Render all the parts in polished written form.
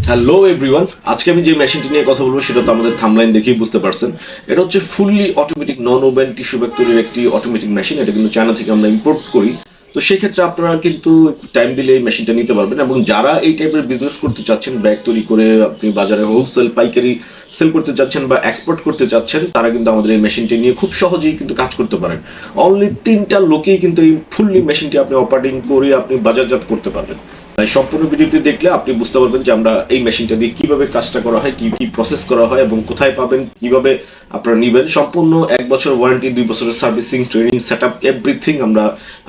Hello everyone, আজকে আমি যে মেশিনটি নিয়ে কথা বলবো সেটা তো আমাদের থাম্বলাইন দেখেই বুঝতে পারছেন। এটা হচ্ছে fully automatic non woven tissue bag তৈরির একটি অটোমেটিক মেশিন। এটা কিন্তু চায়না থেকে আমরা ইম্পোর্ট করি। তো সেক্ষেত্রে আপনারা কিন্তু টাইম দিলে এই মেশিনটা নিতে পারবেন, এবং যারা এই টাইপের বিজনেস করতে চাচ্ছেন, ব্যাগ তৈরি করে আপনি বাজারে হোলসেল পাইকারি সেল করতে চাচ্ছেন বা এক্সপোর্ট করতে চাচ্ছেন, তারা কিন্তু আমাদের এই মেশিনটি নিয়ে খুব সহজেই কিন্তু কাজ করতে পারেন। অনলি 3টা লোকেই কিন্তু এই ফুললি মেশিনটি আপনি অপারেটিং করে আপনি বাজারজাত করতে পারবেন। তাই সম্পূর্ণ ভিডিওটি দেখলে আপনি বুঝতে পারবেন যে আমরা এই মেশিনটা দিয়ে কিভাবে কাজটা করা হয়, কি কি প্রসেস করা হয় এবং কোথায় পাবেন, কিভাবে আপনারা নেবেন। সম্পূর্ণ 1 বছর ওয়ারেন্টি, 2 বছরের সার্ভিসিং, ট্রেনিং, সেটআপ এভরিথিং আমরা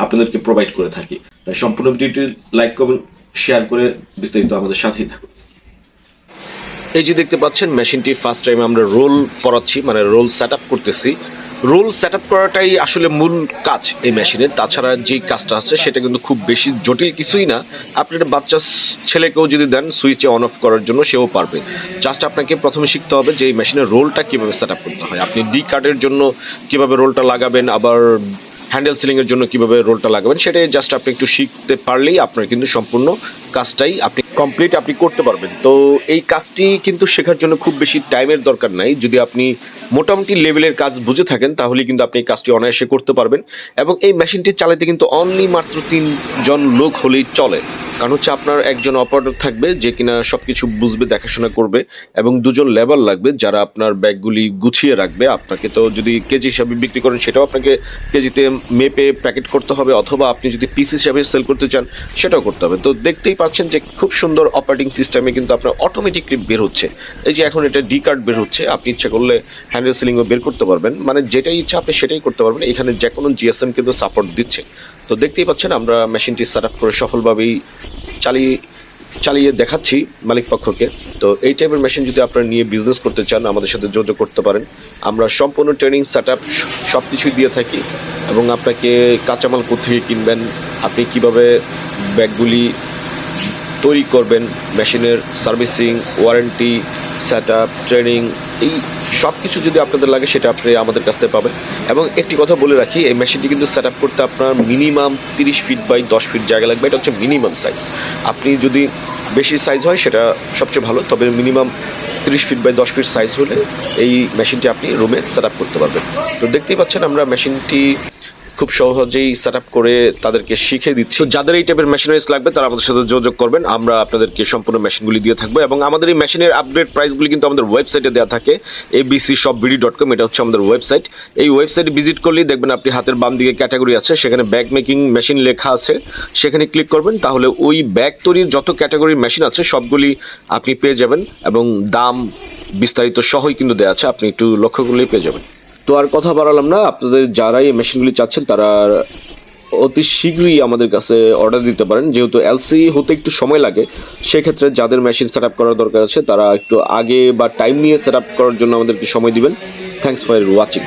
আপনাদেরকে প্রোভাইড করে থাকি। তাই সম্পূর্ণ ভিডিওটি লাইক করবেন, শেয়ার করে বিস্তারিত আমাদের সাথেই থাকুন। এই যে দেখতে পাচ্ছেন মেশিনটি ফার্স্ট টাইম আমরা রোল করাচ্ছি, মানে রোল সেটআপ করতেছি। রোল সেটআপ করাটাই আসলে মূল কাজ এই মেশিনের। তাছাড়া যেই কাজটা আছে সেটা কিন্তু খুব বেশি জটিল কিছুই না। আপনি একটা বাচ্চা ছেলেকেও যদি দেন সুইচে অন অফ করার জন্য, সেও পারবে। জাস্ট আপনাকে প্রথমে শিখতে হবে যে এই মেশিনের রোলটা কীভাবে সেটআপ করতে হয়। আপনি ডি কার্ডের জন্য কীভাবে রোলটা লাগাবেন, আবার হ্যান্ডেল সিলিংয়ের জন্য কীভাবে রোলটা লাগাবেন, সেটাই জাস্ট আপনি একটু শিখতে পারলেই আপনার কিন্তু সম্পূর্ণ কাজটাই আপনি কমপ্লিট আপনি করতে পারবেন। তো এই কাজটি কিন্তু শেখার জন্য খুব বেশি টাইমের দরকার নাই। যদি আপনি মোটামুটি লেভেলের কাজ বুঝে থাকেন তাহলে কিন্তু আপনি এই কাজটি অনায়াসে করতে পারবেন। এবং এই মেশিনটি চালাতে কিন্তু অনলি মাত্র 3 জন লোক হলেই চলে। কারণ হচ্ছে আপনার একজন অপারেটর থাকবে যে কিনা সব কিছু বুঝবে, দেখাশোনা করবে, এবং 2 জন লেবার লাগবে যারা আপনার ব্যাগগুলি গুছিয়ে রাখবে। আপনাকে তো যদি কেজি হিসাবে বিক্রি করেন সেটাও আপনাকে কেজিতে মেপে প্যাকেট করতে হবে, অথবা আপনি যদি পিস হিসাবে সেল করতে চান সেটাও করতে হবে। তো দেখতেই পাচ্ছেন যে খুব সুন্দর অপারেটিং সিস্টেমে কিন্তু আপনার অটোমেটিকলি বের হচ্ছে। এই যে এখন এটা ডি কার্ড বের হচ্ছে, আপনি ইচ্ছা করলে হ্যান্ডেল সিলিংও বের করতে পারবেন, মানে যেটাই ইচ্ছা আপনি সেটাই করতে পারবেন। এখানে যে কোনো জিএসএম কিন্তু সাপোর্ট দিচ্ছে। তো দেখতেই পাচ্ছেন আমরা মেশিনটি সেট আপ করে সফলভাবেই চালিয়ে দেখাচ্ছি মালিক পক্ষকে। তো এই টাইপের মেশিন যদি আপনারা নিয়ে বিজনেস করতে চান আমাদের সাথে যোগাযোগ করতে পারেন। আমরা সম্পূর্ণ ট্রেনিং সেট আপ সব কিছুই দিয়ে থাকি, এবং আপনাকে কাঁচামাল কোথেকে কিনবেন, আপনি কিভাবে ব্যাগগুলি তৈরি করবেন, মেশিনের servicing, warranty, set up, training, এই সব কিছু যদি আপনাদের লাগে সেটা আপনি আমাদের কাছ থেকে পাবেন। এবং একটি কথা বলে রাখি, এই মেশিনটি কিন্তু সেট আপ করতে আপনার মিনিমাম 30 ফিট বাই 10 ফিট জায়গা লাগবে। এটা হচ্ছে মিনিমাম সাইজ। আপনি যদি বেশি সাইজ হয় সেটা সবচেয়ে ভালো, তবে minimum 30 feet by 10 feet size হলে এই মেশিনটি আপনি রুমে সেট আপ করতে পারবেন। তো দেখতেই পাচ্ছেন আমরা মেশিনটি খুব সহজেই সেট আপ করে তাদেরকে শিখে দিচ্ছি। যাদের এই টাইপের মেশিনারিজ লাগবে তারা আমাদের সাথে যোগাযোগ করবেন, আমরা আপনাদেরকে সম্পূর্ণ মেশিনগুলি দিয়ে থাকবো। এবং আমাদের এই মেশিনের আপডেট প্রাইসগুলি কিন্তু আমাদের ওয়েবসাইটে দেওয়া থাকে, abcshopbd.com, এটা হচ্ছে আমাদের ওয়েবসাইট। এই ওয়েবসাইটে ভিজিট করলেই দেখবেন আপনি হাতের বাম দিকে ক্যাটাগরি আছে, সেখানে ব্যাগ মেকিং মেশিন লেখা আছে, সেখানে ক্লিক করবেন, তাহলে ওই ব্যাগ তৈরির যত ক্যাটাগরির মেশিন আছে সবগুলি আপনি পেয়ে যাবেন, এবং দাম বিস্তারিত সহই কিন্তু দেওয়া আছে, আপনি একটু লক্ষ্য করলেই পেয়ে যাবেন। তো আর কথা বাড়ালাম না, আপনাদের যারাই এই মেশিনগুলি চাচ্ছেন তারা অতি শীঘ্রই আমাদের কাছে অর্ডার দিতে পারেন। যেহেতু এলসি হতে একটু সময় লাগে, সেক্ষেত্রে যাদের মেশিন সেট আপ করার দরকার আছে তারা একটু আগে বা টাইম নিয়ে সেট আপ করার জন্য আমাদেরকে সময় দিবেন। Thanks for watching.